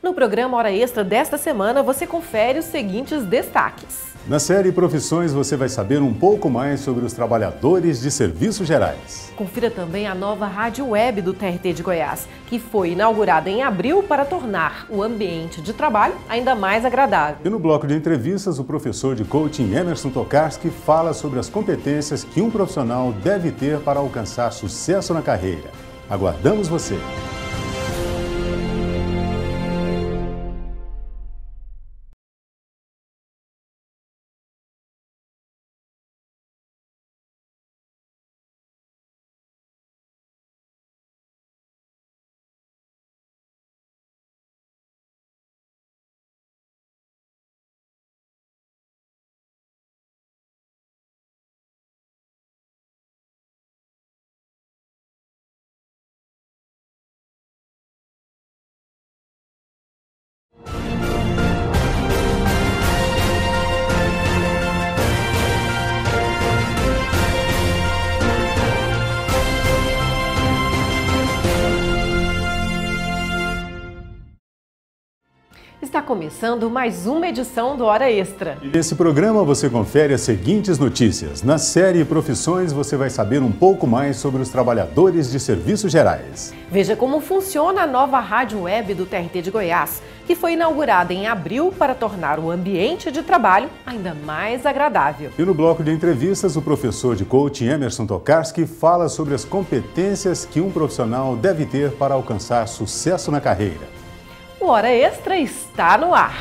No programa Hora Extra desta semana, você confere os seguintes destaques. Na série Profissões, você vai saber um pouco mais sobre os trabalhadores de serviços gerais. Confira também a nova rádio web do TRT de Goiás, que foi inaugurada em abril para tornar o ambiente de trabalho ainda mais agradável. E no bloco de entrevistas, o professor de coaching Emerson Tokarski fala sobre as competências que um profissional deve ter para alcançar sucesso na carreira. Aguardamos você! Está começando mais uma edição do Hora Extra. E nesse programa você confere as seguintes notícias. Na série Profissões, você vai saber um pouco mais sobre os trabalhadores de serviços gerais. Veja como funciona a nova rádio web do TRT de Goiás, que foi inaugurada em abril para tornar o ambiente de trabalho ainda mais agradável. E no bloco de entrevistas, o professor de coaching Emerson Tokarski fala sobre as competências que um profissional deve ter para alcançar sucesso na carreira. O Hora Extra está no ar.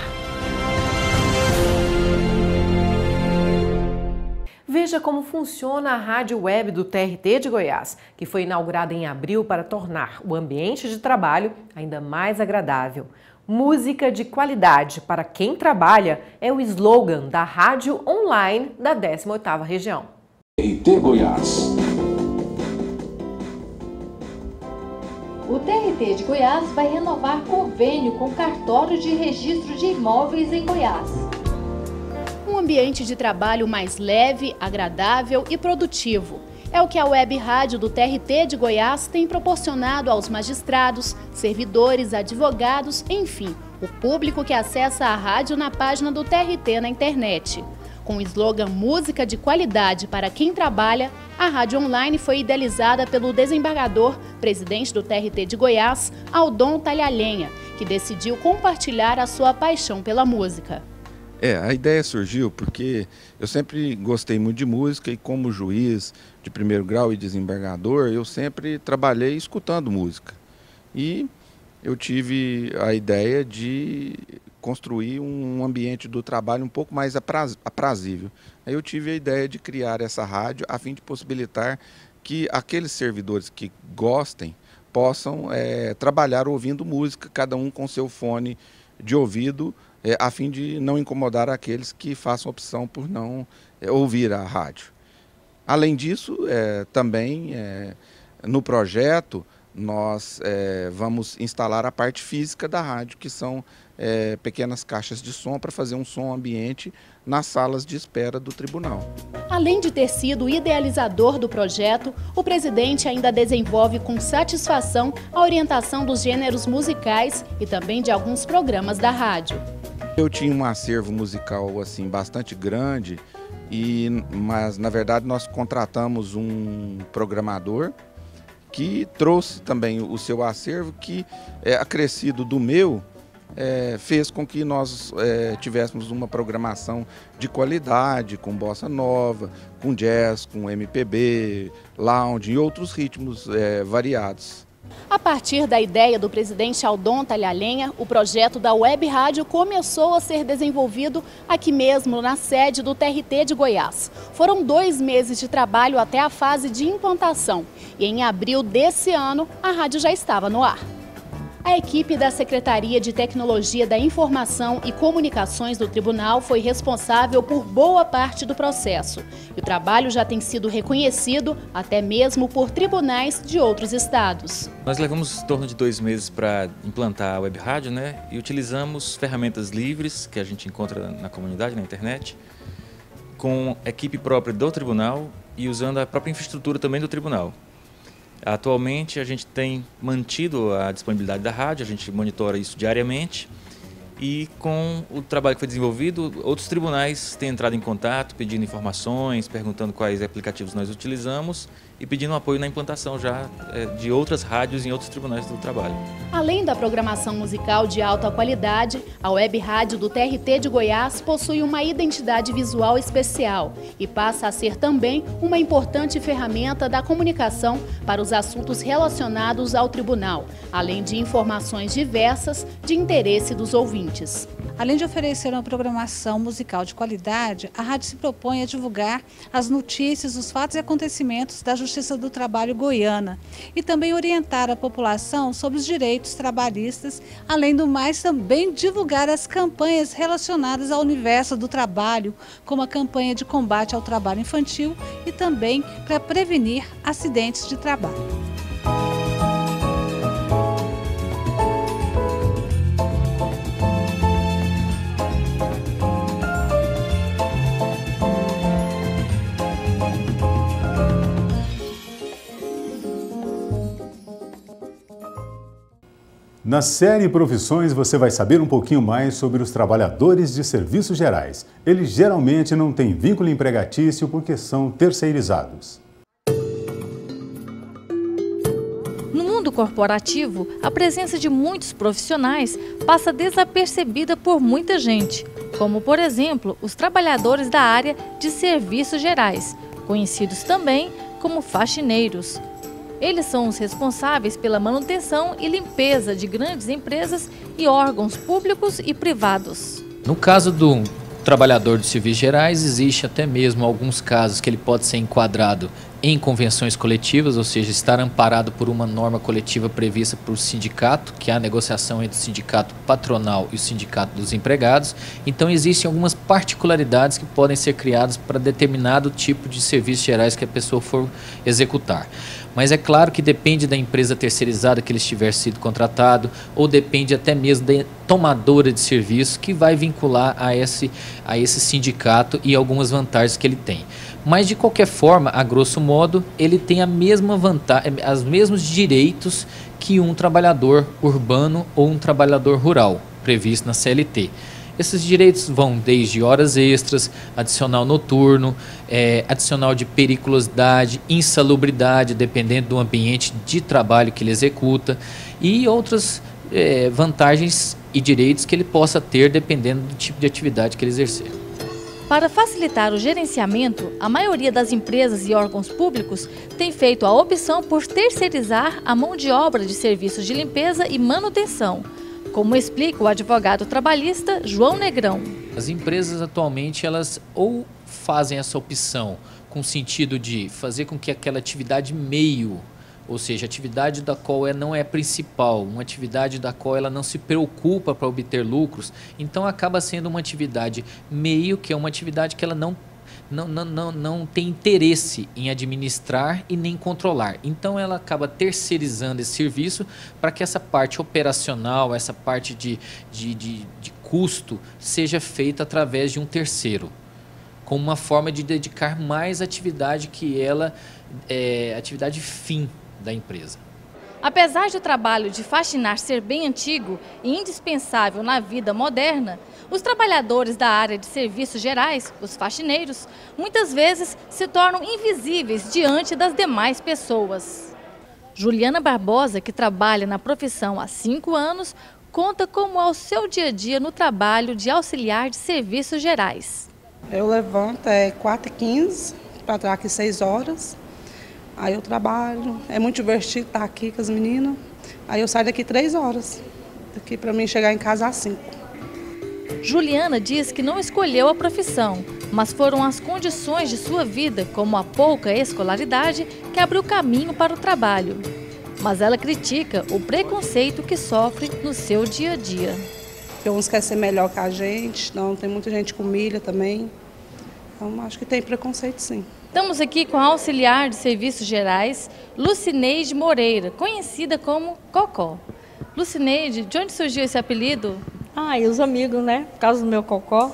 Veja como funciona a rádio web do TRT de Goiás, que foi inaugurada em abril para tornar o ambiente de trabalho ainda mais agradável. Música de qualidade para quem trabalha é o slogan da rádio online da 18ª região. TRT Goiás. O TRT de Goiás vai renovar convênio com o cartório de registro de imóveis em Goiás. Um ambiente de trabalho mais leve, agradável e produtivo. É o que a web rádio do TRT de Goiás tem proporcionado aos magistrados, servidores, advogados, enfim, o público que acessa a rádio na página do TRT na internet. Com o slogan Música de Qualidade para quem trabalha, a rádio online foi idealizada pelo desembargador, presidente do TRT de Goiás, Aldon Talhalhenha, que decidiu compartilhar a sua paixão pela música. A ideia surgiu porque eu sempre gostei muito de música e como juiz de primeiro grau e desembargador, eu sempre trabalhei escutando música. E eu tive a ideia de construir um ambiente do trabalho um pouco mais aprazível. Aí eu tive a ideia de criar essa rádio a fim de possibilitar que aqueles servidores que gostem possam trabalhar ouvindo música, cada um com seu fone de ouvido, a fim de não incomodar aqueles que façam opção por não ouvir a rádio. Além disso, também no projeto nós vamos instalar a parte física da rádio, que são pequenas caixas de som para fazer um som ambiente nas salas de espera do tribunal. Além de ter sido o idealizador do projeto, o presidente ainda desenvolve com satisfação a orientação dos gêneros musicais e também de alguns programas da rádio. Eu tinha um acervo musical assim bastante grande, mas na verdade nós contratamos um programador que trouxe também o seu acervo, que acrescido do meu, fez com que nós tivéssemos uma programação de qualidade, com bossa nova, com jazz, com MPB, lounge e outros ritmos variados. A partir da ideia do presidente Aldon Talhalhenha, o projeto da Web Rádio começou a ser desenvolvido aqui mesmo na sede do TRT de Goiás. Foram 2 meses de trabalho até a fase de implantação e em abril desse ano a rádio já estava no ar. A equipe da Secretaria de Tecnologia da Informação e Comunicações do Tribunal foi responsável por boa parte do processo. E o trabalho já tem sido reconhecido até mesmo por tribunais de outros estados. Nós levamos em torno de 2 meses para implantar a web rádio, e utilizamos ferramentas livres que a gente encontra na comunidade, na internet, com equipe própria do tribunal e usando a própria infraestrutura também do tribunal. Atualmente a gente tem mantido a disponibilidade da rádio, a gente monitora isso diariamente e com o trabalho que foi desenvolvido, outros tribunais têm entrado em contato, pedindo informações, perguntando quais aplicativos nós utilizamos e pedindo apoio na implantação já de outras rádios em outros tribunais do trabalho. Além da programação musical de alta qualidade, a web rádio do TRT de Goiás possui uma identidade visual especial e passa a ser também uma importante ferramenta da comunicação para os assuntos relacionados ao tribunal, além de informações diversas de interesse dos ouvintes. Além de oferecer uma programação musical de qualidade, a rádio se propõe a divulgar as notícias, os fatos e acontecimentos da Justiça do Trabalho goiana e também orientar a população sobre os direitos trabalhistas, além do mais também divulgar as campanhas relacionadas ao universo do trabalho, como a campanha de combate ao trabalho infantil e também para prevenir acidentes de trabalho. Na série Profissões, você vai saber um pouquinho mais sobre os trabalhadores de serviços gerais. Eles geralmente não têm vínculo empregatício porque são terceirizados. No mundo corporativo, a presença de muitos profissionais passa desapercebida por muita gente, como, por exemplo, os trabalhadores da área de serviços gerais, conhecidos também como faxineiros. Eles são os responsáveis pela manutenção e limpeza de grandes empresas e órgãos públicos e privados. No caso do trabalhador de serviços gerais, existe até mesmo alguns casos que ele pode ser enquadrado em convenções coletivas, ou seja, estar amparado por uma norma coletiva prevista por sindicato, que é a negociação entre o sindicato patronal e o sindicato dos empregados. Então existem algumas particularidades que podem ser criadas para determinado tipo de serviços gerais que a pessoa for executar. Mas é claro que depende da empresa terceirizada que ele estiver sido contratado, ou depende até mesmo da tomadora de serviço que vai vincular a esse sindicato e algumas vantagens que ele tem. Mas de qualquer forma, a grosso modo, ele tem a mesma vantagem, os mesmos direitos que um trabalhador urbano ou um trabalhador rural, previsto na CLT. Esses direitos vão desde horas extras, adicional noturno, adicional de periculosidade, insalubridade, dependendo do ambiente de trabalho que ele executa, e outras vantagens e direitos que ele possa ter dependendo do tipo de atividade que ele exercer. Para facilitar o gerenciamento, a maioria das empresas e órgãos públicos tem feito a opção por terceirizar a mão de obra de serviços de limpeza e manutenção, como explica o advogado trabalhista João Negrão. As empresas atualmente elas ou fazem essa opção com o sentido de fazer com que aquela atividade meio, ou seja, atividade da qual não é principal, uma atividade da qual ela não se preocupa para obter lucros, então acaba sendo uma atividade meio, que é uma atividade que ela não tem interesse em administrar e nem controlar. Então ela acaba terceirizando esse serviço para que essa parte operacional, essa parte de custo seja feita através de um terceiro, como uma forma de dedicar mais atividade que ela atividade fim da empresa. Apesar de o trabalho de faxinar ser bem antigo e indispensável na vida moderna, os trabalhadores da área de serviços gerais, os faxineiros, muitas vezes se tornam invisíveis diante das demais pessoas. Juliana Barbosa, que trabalha na profissão há 5 anos, conta como é o seu dia a dia no trabalho de auxiliar de serviços gerais. Eu levanto 4h15 para estar aqui 6 horas. Aí eu trabalho, é muito divertido estar aqui com as meninas. Aí eu saio daqui 3 horas, daqui para mim chegar em casa às 5. Juliana diz que não escolheu a profissão, mas foram as condições de sua vida, como a pouca escolaridade, que abriu caminho para o trabalho. Mas ela critica o preconceito que sofre no seu dia a dia. Porque uns querem ser melhor que a gente, não, tem muita gente com milha também. Então acho que tem preconceito sim. Estamos aqui com a auxiliar de serviços gerais, Lucineide Moreira, conhecida como Cocó. Lucineide, de onde surgiu esse apelido? E os amigos, né? Por causa do meu cocó.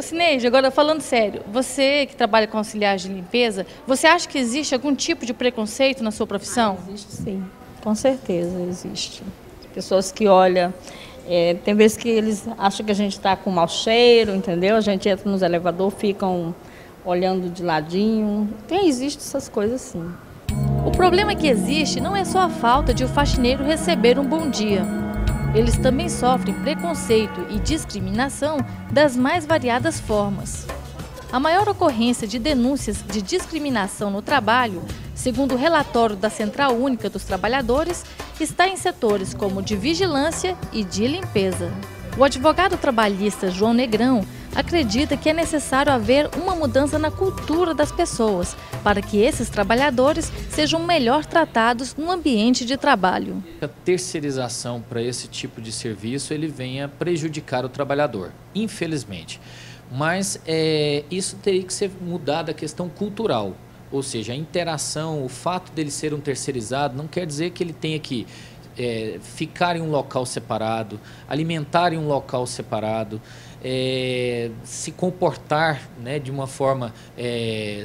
Cineide, agora falando sério, você que trabalha com auxiliar de limpeza, você acha que existe algum tipo de preconceito na sua profissão? Existe sim, com certeza existe. Pessoas que olham, tem vezes que eles acham que a gente está com mau cheiro, entendeu? A gente entra nos elevadores, ficam olhando de ladinho. Existem essas coisas sim. O problema que existe não é só a falta de o faxineiro receber um bom dia. Eles também sofrem preconceito e discriminação das mais variadas formas. A maior ocorrência de denúncias de discriminação no trabalho, segundo o relatório da Central Única dos Trabalhadores, está em setores como de vigilância e de limpeza. O advogado trabalhista João Negrão acredita que é necessário haver uma mudança na cultura das pessoas para que esses trabalhadores sejam melhor tratados no ambiente de trabalho. A terceirização para esse tipo de serviço ele vem a prejudicar o trabalhador, infelizmente. Mas isso teria que ser mudado a questão cultural, ou seja, a interação, o fato dele ser um terceirizado não quer dizer que ele tenha que ficar em um local separado, alimentar em um local separado, se comportar, né, de uma forma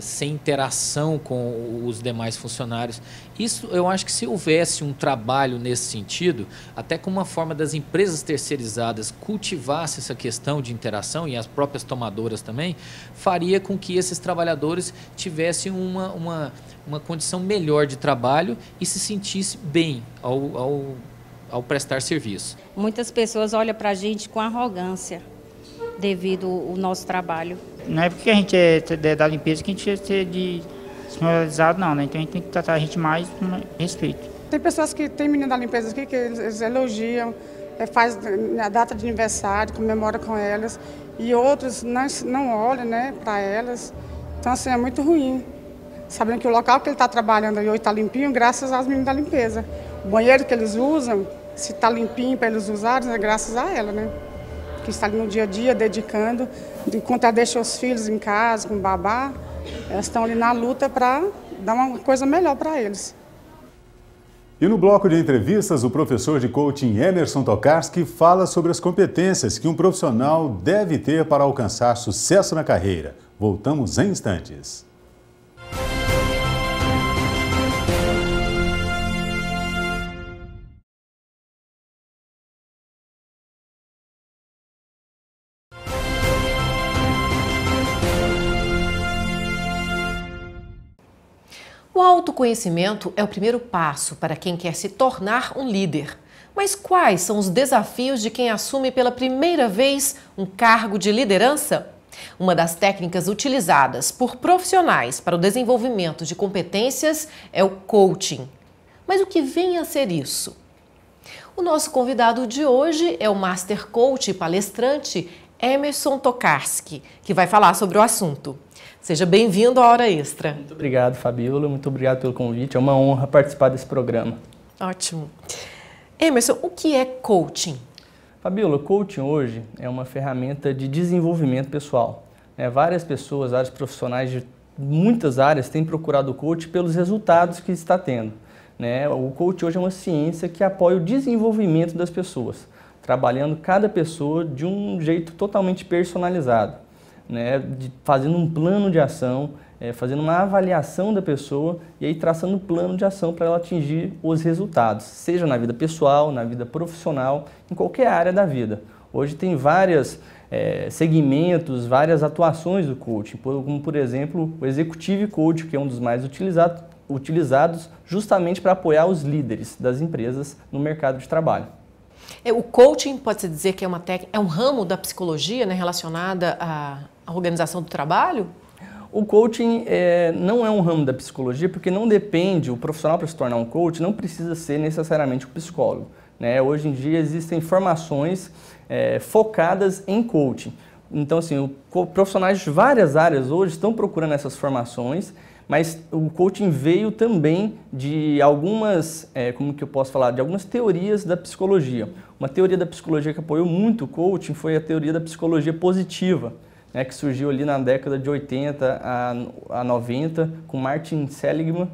sem interação com os demais funcionários. Isso, eu acho que se houvesse um trabalho nesse sentido, até com uma forma das empresas terceirizadas cultivasse essa questão de interação, e as próprias tomadoras também, faria com que esses trabalhadores tivessem uma condição melhor de trabalho e se sentisse bem ao prestar serviço. Muitas pessoas olham para a gente com arrogância devido ao nosso trabalho. Não é porque a gente é da limpeza que a gente é desmoralizado, não, né? Então a gente tem que tratar a gente mais com respeito. Tem pessoas que tem menino da limpeza aqui que eles elogiam, faz a data de aniversário, comemora com elas, e outros não olham, né, para elas. Então assim, é muito ruim. Sabendo que o local que ele está trabalhando ali hoje está limpinho graças aos meninos da limpeza. O banheiro que eles usam, se está limpinho para eles usarem, é graças a ela, né? Que está ali no dia a dia, dedicando. Enquanto ela deixa os filhos em casa, com o babá, elas estão ali na luta para dar uma coisa melhor para eles. E no bloco de entrevistas, o professor de coaching Emerson Tokarski fala sobre as competências que um profissional deve ter para alcançar sucesso na carreira. Voltamos em instantes. O autoconhecimento é o primeiro passo para quem quer se tornar um líder. Mas quais são os desafios de quem assume pela primeira vez um cargo de liderança? Uma das técnicas utilizadas por profissionais para o desenvolvimento de competências é o coaching. Mas o que vem a ser isso? O nosso convidado de hoje é o Master Coach e palestrante Emerson Tokarski, que vai falar sobre o assunto. Seja bem-vindo à Hora Extra. Muito obrigado, Fabiola. Muito obrigado pelo convite. É uma honra participar desse programa. Ótimo. Emerson, o que é coaching? Fabiola, coaching hoje é uma ferramenta de desenvolvimento pessoal. Várias pessoas, vários profissionais de muitas áreas têm procurado o coaching pelos resultados que está tendo. O coaching hoje é uma ciência que apoia o desenvolvimento das pessoas, trabalhando cada pessoa de um jeito totalmente personalizado. Fazendo um plano de ação, fazendo uma avaliação da pessoa e aí traçando um plano de ação para ela atingir os resultados, seja na vida pessoal, na vida profissional, em qualquer área da vida. Hoje tem vários segmentos, várias atuações do coaching, como por exemplo o Executive Coaching, que é um dos mais utilizados justamente para apoiar os líderes das empresas no mercado de trabalho. O coaching pode-se dizer que é um ramo da psicologia, relacionada à organização do trabalho? O coaching não é um ramo da psicologia porque não depende, o profissional para se tornar um coach não precisa ser necessariamente um psicólogo. Hoje em dia existem formações focadas em coaching. Então, assim, profissionais de várias áreas hoje estão procurando essas formações, mas o coaching veio também de algumas, como que eu posso falar, de algumas teorias da psicologia. Uma teoria da psicologia que apoiou muito o coaching foi a teoria da psicologia positiva, que surgiu ali na década de 80 a 90, com Martin Seligman,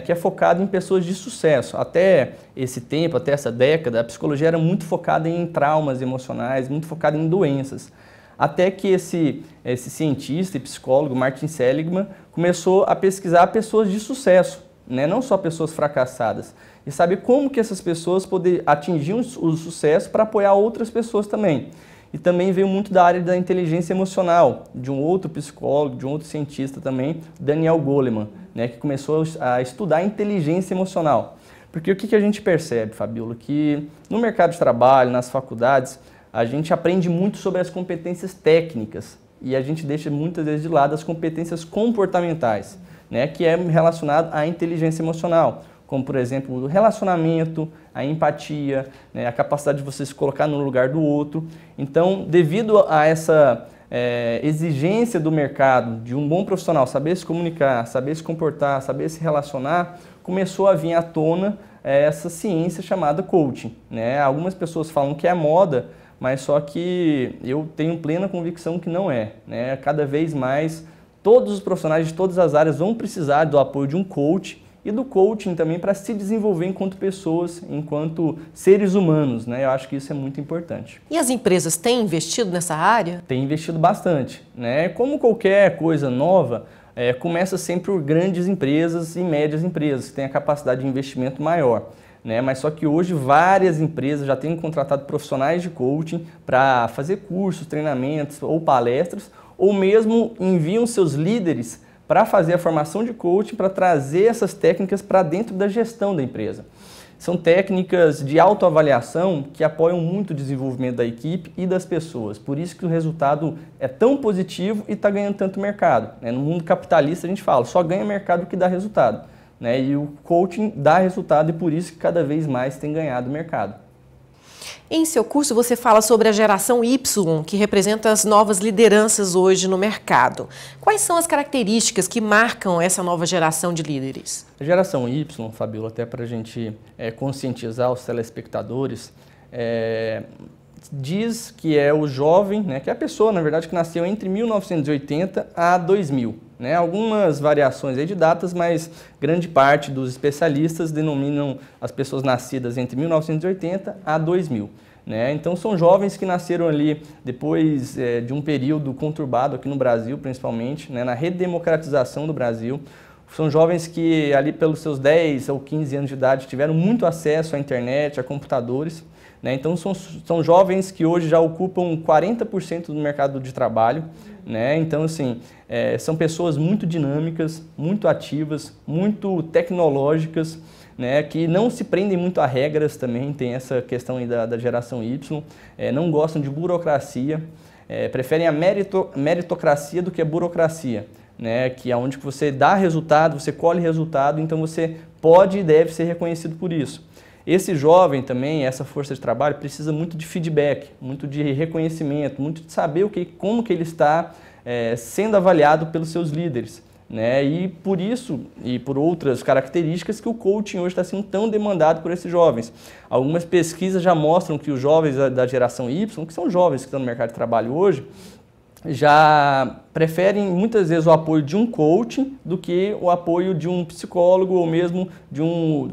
que é focado em pessoas de sucesso. Até esse tempo, até essa década, a psicologia era muito focada em traumas emocionais, muito focada em doenças. Até que esse cientista e psicólogo, Martin Seligman, começou a pesquisar pessoas de sucesso, né? Não só pessoas fracassadas, e saber como que essas pessoas poderiam atingir o sucesso para apoiar outras pessoas também. E também veio muito da área da inteligência emocional, de um outro psicólogo, de um outro cientista também, Daniel Goleman, né? Que começou a estudar a inteligência emocional. Porque o que a gente percebe, Fabíola, que no mercado de trabalho, nas faculdades, a gente aprende muito sobre as competências técnicas e a gente deixa muitas vezes de lado as competências comportamentais, né, que é relacionado à inteligência emocional, como por exemplo o relacionamento, a empatia, né, a capacidade de você se colocar no lugar do outro. Então, devido a essa exigência do mercado de um bom profissional saber se comunicar, saber se comportar, saber se relacionar, começou a vir à tona essa ciência chamada coaching, né? Algumas pessoas falam que é moda, mas só que eu tenho plena convicção que não é, né? Cada vez mais, todos os profissionais de todas as áreas vão precisar do apoio de um coach e do coaching também para se desenvolver enquanto pessoas, enquanto seres humanos, né? Eu acho que isso é muito importante. E as empresas têm investido nessa área? Tem investido bastante, né? Como qualquer coisa nova, começa sempre por grandes empresas e médias empresas, que têm a capacidade de investimento maior. Né? Mas só que hoje várias empresas já têm contratado profissionais de coaching para fazer cursos, treinamentos ou palestras, ou mesmo enviam seus líderes para fazer a formação de coaching, para trazer essas técnicas para dentro da gestão da empresa. São técnicas de autoavaliação que apoiam muito o desenvolvimento da equipe e das pessoas. Por isso que o resultado é tão positivo e está ganhando tanto mercado. Né? No mundo capitalista a gente fala, só ganha mercado que dá resultado. Né? E o coaching dá resultado e por isso que cada vez mais tem ganhado mercado. Em seu curso você fala sobre a geração Y, que representa as novas lideranças hoje no mercado. Quais são as características que marcam essa nova geração de líderes? A geração Y, Fabíola, até para a gente conscientizar os telespectadores, diz que é o jovem, né, que é a pessoa, na verdade, que nasceu entre 1980 a 2000. Né, algumas variações aí de datas, mas grande parte dos especialistas denominam as pessoas nascidas entre 1980 a 2000. Né? Então são jovens que nasceram ali depois de um período conturbado aqui no Brasil, principalmente, né, na redemocratização do Brasil. São jovens que ali pelos seus 10 ou 15 anos de idade tiveram muito acesso à internet, a computadores. Né? Então são jovens que hoje já ocupam 40% do mercado de trabalho. Né? Então, assim, são pessoas muito dinâmicas, muito ativas, muito tecnológicas, né? Que não se prendem muito a regras também, tem essa questão aí da geração Y, não gostam de burocracia, preferem a meritocracia do que a burocracia, né? Que é onde você dá resultado, você colhe resultado, então você pode e deve ser reconhecido por isso. Esse jovem também, essa força de trabalho, precisa muito de feedback, muito de reconhecimento, muito de saber como que ele está sendo avaliado pelos seus líderes. Né? E por isso, e por outras características, que o coaching hoje está sendo tão demandado por esses jovens. Algumas pesquisas já mostram que os jovens da geração Y, que são jovens que estão no mercado de trabalho hoje, já preferem muitas vezes o apoio de um coach do que o apoio de um psicólogo ou mesmo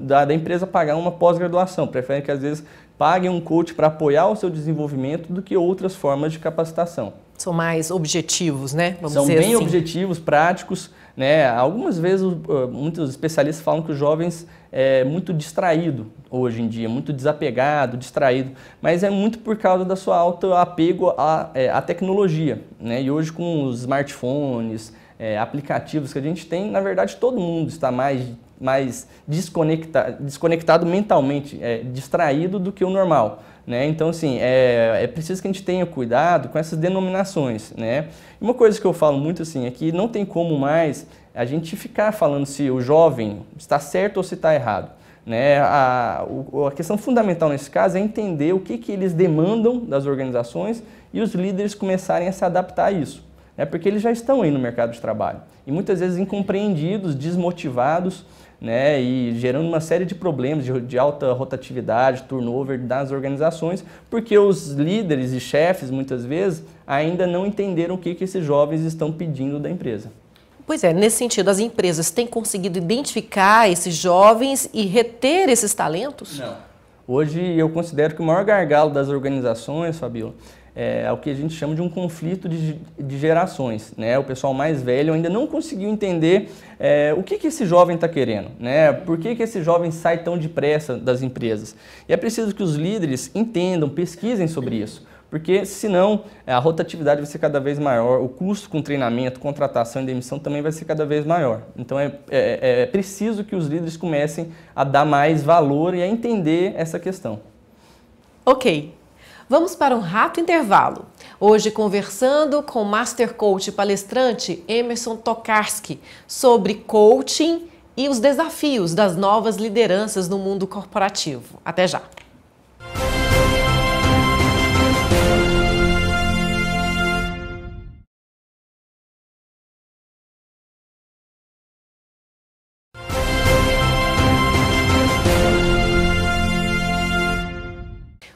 da empresa pagar uma pós-graduação. Preferem que às vezes paguem um coach para apoiar o seu desenvolvimento do que outras formas de capacitação. São mais objetivos, né? São bem objetivos, práticos. Né? Algumas vezes muitos especialistas falam que os jovens é muito distraído hoje em dia, muito desapegado, distraído, mas é muito por causa da sua alto apego à tecnologia. Né? E hoje com os smartphones, aplicativos que a gente tem, na verdade todo mundo está mais desconectado mentalmente, distraído do que o normal. Né? Então, assim, é preciso que a gente tenha cuidado com essas denominações. Né? E uma coisa que eu falo muito assim, é que não tem como mais a gente ficar falando se o jovem está certo ou se está errado. Né? A questão fundamental nesse caso é entender o que eles demandam das organizações e os líderes começarem a se adaptar a isso. Né? Porque eles já estão aí no mercado de trabalho e muitas vezes incompreendidos, desmotivados, né, e gerando uma série de problemas de alta rotatividade, turnover das organizações, porque os líderes e chefes, muitas vezes, ainda não entenderam o que esses jovens estão pedindo da empresa. Pois é, nesse sentido, as empresas têm conseguido identificar esses jovens e reter esses talentos? Não. Hoje eu considero que o maior gargalo das organizações, Fabíola, o que a gente chama de um conflito de gerações, né? O pessoal mais velho ainda não conseguiu entender o que esse jovem está querendo, né? Por que esse jovem sai tão depressa das empresas? E é preciso que os líderes entendam, pesquisem sobre isso, porque senão a rotatividade vai ser cada vez maior, o custo com treinamento, contratação e demissão também vai ser cada vez maior. Então é preciso que os líderes comecem a dar mais valor e a entender essa questão. Ok. Vamos para um rápido intervalo. Hoje conversando com o Master Coach e palestrante Emerson Tokarski sobre coaching e os desafios das novas lideranças no mundo corporativo. Até já!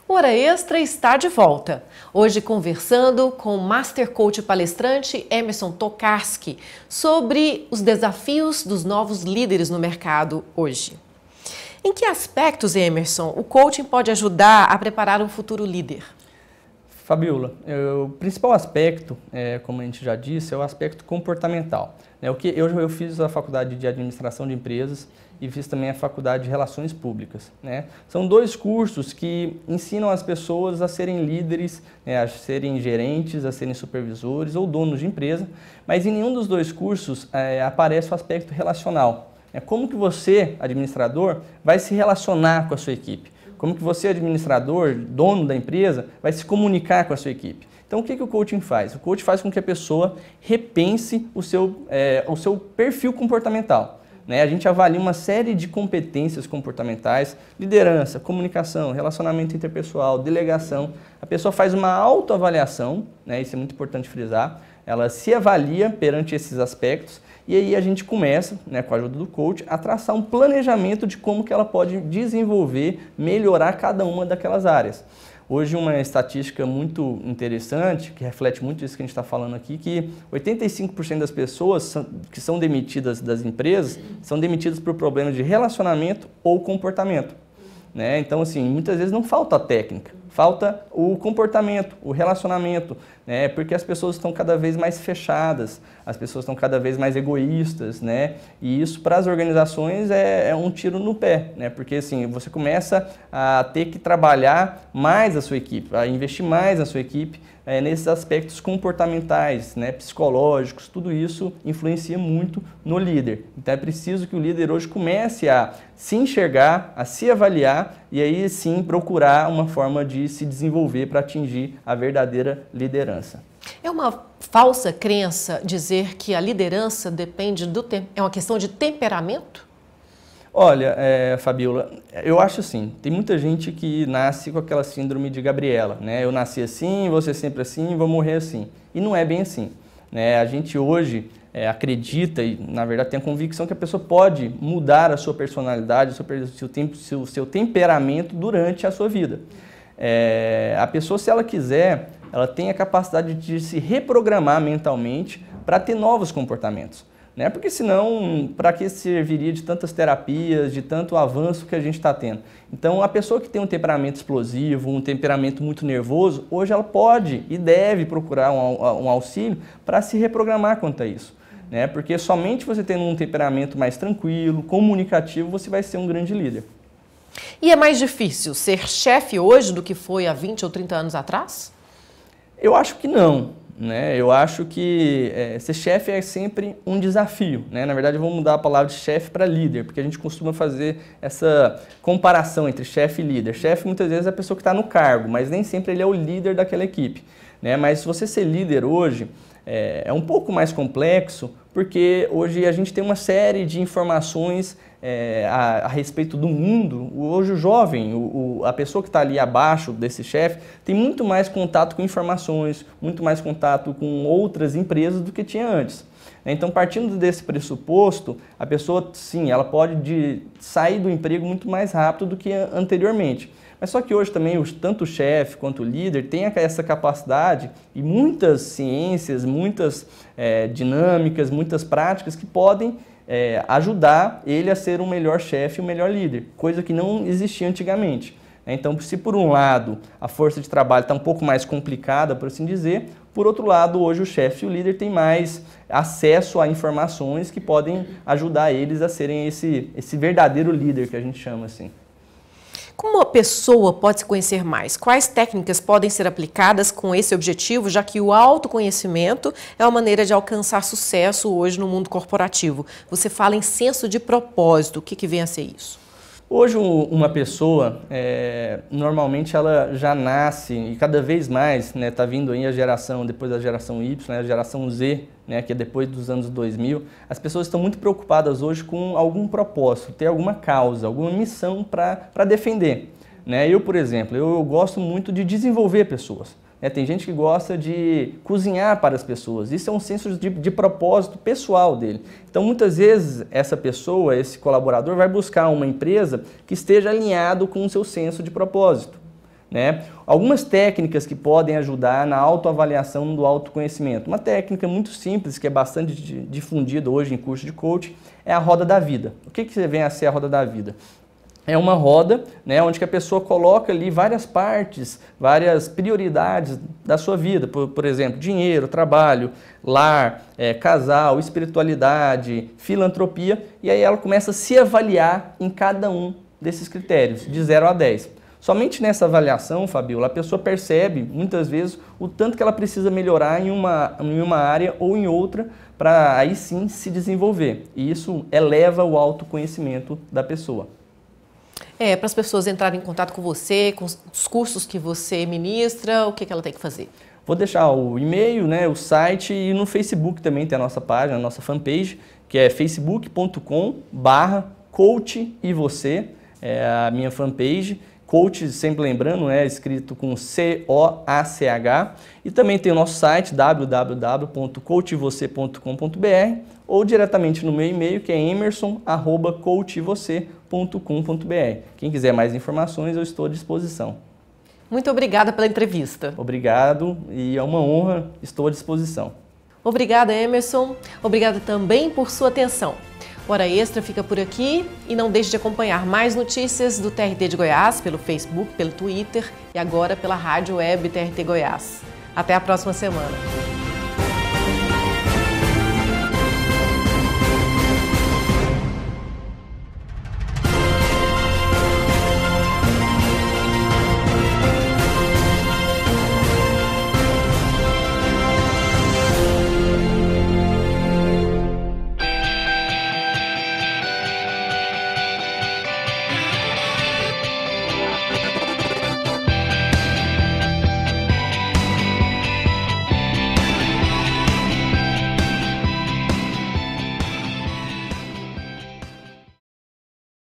O Hora Extra está de volta. Hoje conversando com o Master Coach e palestrante Emerson Tokarski sobre os desafios dos novos líderes no mercado hoje. Em que aspectos, Emerson, o coaching pode ajudar a preparar um futuro líder? Fabiola, o principal aspecto, como a gente já disse, é o aspecto comportamental. Eu fiz a faculdade de administração de empresas e fiz também a faculdade de relações públicas, né? São dois cursos que ensinam as pessoas a serem líderes, né, a serem gerentes, a serem supervisores ou donos de empresa, mas em nenhum dos dois cursos aparece o aspecto relacional. Como que você, administrador, vai se relacionar com a sua equipe? Como que você, administrador, dono da empresa, vai se comunicar com a sua equipe? Então, o que o coaching faz? O coaching faz com que a pessoa repense o seu perfil comportamental. Né? A gente avalia uma série de competências comportamentais, liderança, comunicação, relacionamento interpessoal, delegação. A pessoa faz uma autoavaliação, né? Isso é muito importante frisar, ela se avalia perante esses aspectos e aí a gente começa, né, com a ajuda do coach, a traçar um planejamento de como que ela pode desenvolver, melhorar cada uma daquelas áreas. Hoje uma estatística muito interessante, que reflete muito isso que a gente está falando aqui, que 85% das pessoas que são demitidas das empresas são demitidas por problemas de relacionamento ou comportamento. Né? Então, assim, muitas vezes não falta a técnica, falta o comportamento, o relacionamento, né? Porque as pessoas estão cada vez mais fechadas, as pessoas estão cada vez mais egoístas, né? E isso para as organizações é um tiro no pé, né? Porque assim, você começa a ter que trabalhar mais a sua equipe, a investir mais na sua equipe, nesses aspectos comportamentais, né, psicológicos, tudo isso influencia muito no líder. Então é preciso que o líder hoje comece a se enxergar, a se avaliar e aí sim procurar uma forma de se desenvolver para atingir a verdadeira liderança. É uma falsa crença dizer que a liderança depende é uma questão de temperamento? Olha, Fabiola, eu acho assim, tem muita gente que nasce com aquela síndrome de Gabriela, né? Eu nasci assim, vou ser sempre assim, vou morrer assim. E não é bem assim, né? A gente hoje acredita e, na verdade, tem a convicção que a pessoa pode mudar a sua personalidade, o seu temperamento durante a sua vida. A pessoa, se ela quiser, ela tem a capacidade de se reprogramar mentalmente para ter novos comportamentos. Né? Porque senão, para que serviria de tantas terapias, de tanto avanço que a gente está tendo? Então, a pessoa que tem um temperamento explosivo, um temperamento muito nervoso, hoje ela pode e deve procurar um auxílio para se reprogramar quanto a isso. Né? Porque somente você tendo um temperamento mais tranquilo, comunicativo, você vai ser um grande líder. E é mais difícil ser chefe hoje do que foi há 20 ou 30 anos atrás? Eu acho que não. Né? Eu acho que ser chefe é sempre um desafio. Né? Na verdade, eu vou mudar a palavra de chefe para líder, porque a gente costuma fazer essa comparação entre chefe e líder. Chefe muitas vezes é a pessoa que está no cargo, mas nem sempre ele é o líder daquela equipe. Né? Mas se você ser líder hoje é um pouco mais complexo, porque hoje a gente tem uma série de informações a respeito do mundo. Hoje o jovem, a pessoa que está ali abaixo desse chefe, tem muito mais contato com informações, muito mais contato com outras empresas do que tinha antes. Então, partindo desse pressuposto, a pessoa, sim, ela pode sair do emprego muito mais rápido do que anteriormente. Mas só que hoje também, tanto o chefe quanto o líder têm essa capacidade e muitas ciências, muitas dinâmicas, muitas práticas que podem ajudar ele a ser um melhor chefe e um melhor líder, coisa que não existia antigamente. Então, se por um lado a força de trabalho está um pouco mais complicada, por assim dizer, por outro lado, hoje o chefe e o líder têm mais acesso a informações que podem ajudar eles a serem esse verdadeiro líder que a gente chama assim. Como uma pessoa pode se conhecer mais? Quais técnicas podem ser aplicadas com esse objetivo, já que o autoconhecimento é uma maneira de alcançar sucesso hoje no mundo corporativo? Você fala em senso de propósito, o que vem a ser isso? Hoje uma pessoa, normalmente ela já nasce, e cada vez mais, né, tá vindo aí a geração, depois da geração Y, né, a geração Z, né, que é depois dos anos 2000, as pessoas estão muito preocupadas hoje com algum propósito, ter alguma causa, alguma missão para defender. Né? Eu, por exemplo, eu gosto muito de desenvolver pessoas. Tem gente que gosta de cozinhar para as pessoas. Isso é um senso de propósito pessoal dele. Então, muitas vezes, essa pessoa, esse colaborador, vai buscar uma empresa que esteja alinhado com o seu senso de propósito. Né? Algumas técnicas que podem ajudar na autoavaliação do autoconhecimento. Uma técnica muito simples, que é bastante difundida hoje em curso de coaching, é a roda da vida. O que vem a ser a roda da vida? É uma roda, né, onde que a pessoa coloca ali várias partes, várias prioridades da sua vida, por exemplo, dinheiro, trabalho, lar, casal, espiritualidade, filantropia, e aí ela começa a se avaliar em cada um desses critérios, de 0 a 10. Somente nessa avaliação, Fabiola, a pessoa percebe, muitas vezes, o tanto que ela precisa melhorar em uma área ou em outra, para aí sim se desenvolver. E isso eleva o autoconhecimento da pessoa. Para as pessoas entrarem em contato com você, com os cursos que você ministra, o que ela tem que fazer? Vou deixar o e-mail, né, o site e no Facebook também tem a nossa página, a nossa fanpage, que é facebook.com/coach e você, é a minha fanpage. Coach, sempre lembrando, é escrito com C-O-A-C-H. E também tem o nosso site, www.coachvocê.com.br, ou diretamente no meu e-mail, que é emerson@coachvocê.com.br. Quem quiser mais informações, eu estou à disposição. Muito obrigada pela entrevista. Obrigado, e é uma honra, estou à disposição. Obrigada, Emerson. Obrigada também por sua atenção. O Hora Extra fica por aqui e não deixe de acompanhar mais notícias do TRT de Goiás pelo Facebook, pelo Twitter e agora pela Rádio Web TRT Goiás. Até a próxima semana.